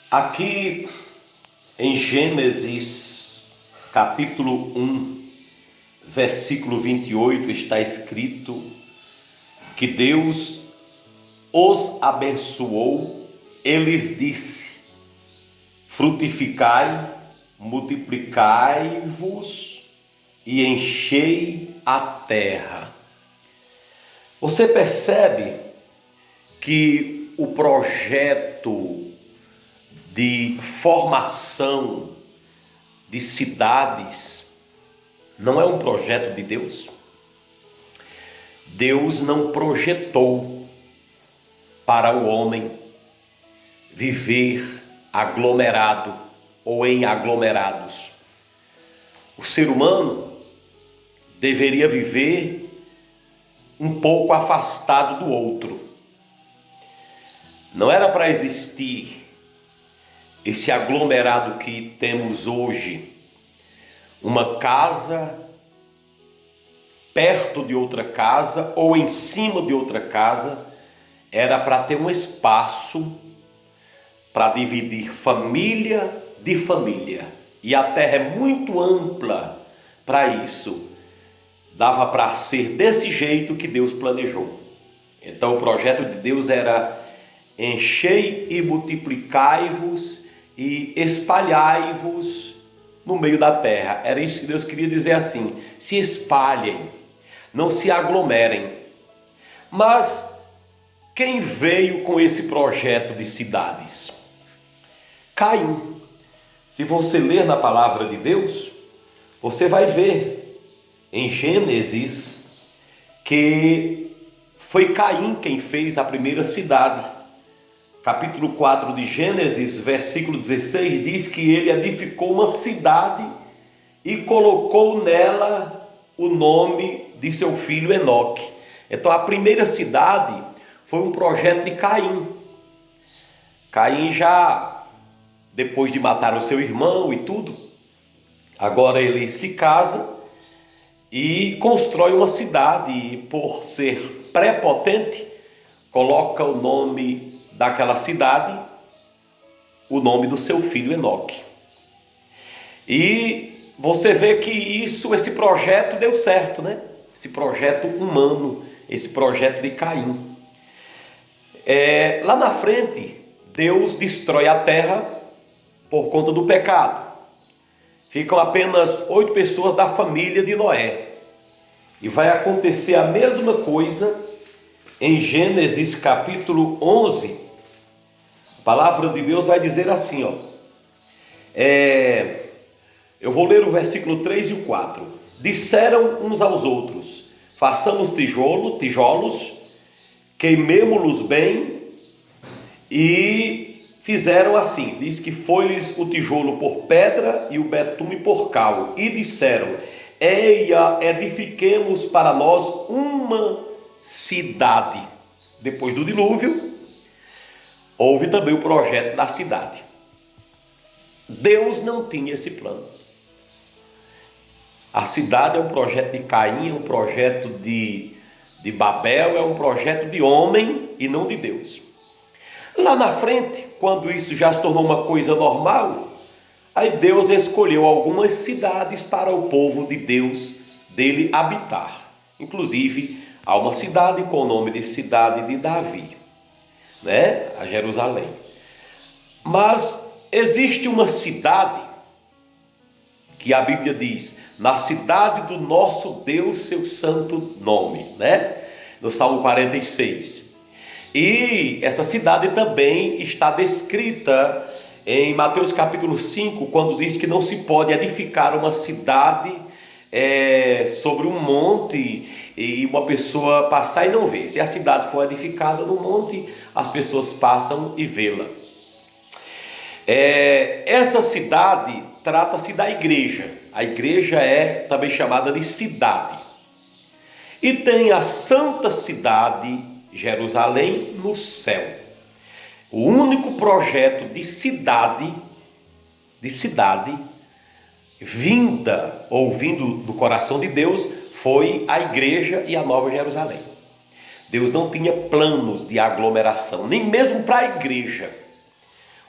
Aqui em Gênesis, capítulo 1, versículo 28, está escrito que Deus os abençoou e lhes disse: frutificai, multiplicai-vos e enchei a terra. Você percebe que o projeto de formação de cidades não é um projeto de Deus? Deus não projetou para o homem viver aglomerado ou em aglomerados. O ser humano deveria viver um pouco afastado do outro. Não era para existir esse aglomerado que temos hoje, uma casa perto de outra casa ou em cima de outra casa. Era para ter um espaço para dividir família de família, e a terra é muito ampla para isso. Dava para ser desse jeito que Deus planejou. Então o projeto de Deus era: enchei e multiplicai-vos e espalhai-vos no meio da terra. Era isso que Deus queria dizer, assim: se espalhem, não se aglomerem. Mas quem veio com esse projeto de cidades? Caim. Se você ler na palavra de Deus, você vai ver em Gênesis que foi Caim quem fez a primeira cidade. Capítulo 4 de Gênesis, versículo 16, diz que ele edificou uma cidade e colocou nela o nome de seu filho Enoque. Então a primeira cidade foi um projeto de Caim. Caim, já depois de matar o seu irmão e tudo, agora ele se casa e constrói uma cidade, e por ser prepotente, coloca o nome daquela cidade, o nome do seu filho Enoque. E você vê que esse projeto deu certo, né? Esse projeto humano, esse projeto de Caim. Lá na frente, Deus destrói a terra por conta do pecado. Ficam apenas 8 pessoas da família de Noé. E vai acontecer a mesma coisa em Gênesis capítulo 11. A palavra de Deus vai dizer assim, eu vou ler o versículo 3 e o 4. Disseram uns aos outros: façamos tijolos, queimemo-los bem. E fizeram assim. Diz que foi-lhes o tijolo por pedra e o betume por cal. E disseram: eia, edifiquemos para nós uma cidade. Depois do dilúvio, houve também o projeto da cidade. Deus não tinha esse plano. A cidade é um projeto de Caim, é um projeto de Babel, é um projeto de homem e não de Deus. Lá na frente, quando isso já se tornou uma coisa normal, aí Deus escolheu algumas cidades para o povo de Deus dele habitar. Inclusive, há uma cidade com o nome de cidade de Davi, né? A Jerusalém. Mas existe uma cidade que a Bíblia diz: na cidade do nosso Deus, seu santo nome, né? No Salmo 46. E essa cidade também está descrita em Mateus capítulo 5, quando diz que não se pode edificar uma cidade sobre um monte e uma pessoa passar e não ver. Se a cidade for edificada no monte, as pessoas passam e vê-la. Essa cidade trata-se da igreja. A igreja é também chamada de cidade. E tem a santa cidade Jerusalém no céu. O único projeto de cidade vindo do coração de Deus foi a igreja e a Nova Jerusalém. Deus não tinha planos de aglomeração, nem mesmo para a igreja.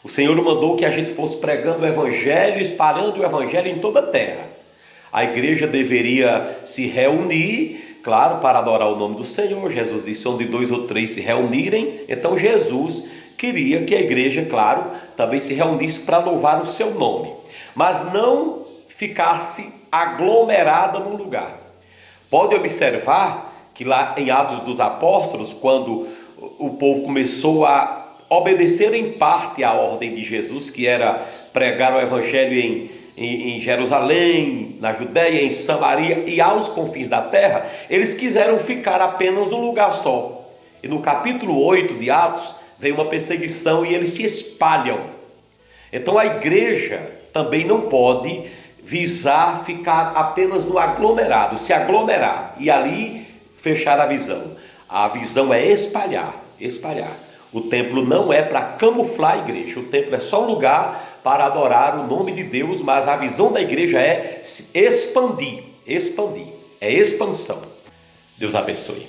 O Senhor mandou que a gente fosse pregando o Evangelho, espalhando o Evangelho em toda a terra. A igreja deveria se reunir, claro, para adorar o nome do Senhor. Jesus disse: onde 2 ou 3 se reunirem. Então Jesus queria que a igreja, claro, também se reunisse para louvar o seu nome, mas não ficasse aglomerada num lugar. Pode observar que lá em Atos dos Apóstolos, quando o povo começou a obedecer em parte à ordem de Jesus, que era pregar o Evangelho em Jerusalém, na Judéia, em Samaria e aos confins da terra, eles quiseram ficar apenas num lugar só. E no capítulo 8 de Atos, vem uma perseguição e eles se espalham. Então a igreja também não pode visar ficar apenas no aglomerado, se aglomerar e ali fechar a visão. A visão é espalhar, espalhar. O templo não é para camuflar a igreja, o templo é só um lugar para adorar o nome de Deus, mas a visão da igreja é expandir, é expansão. Deus abençoe.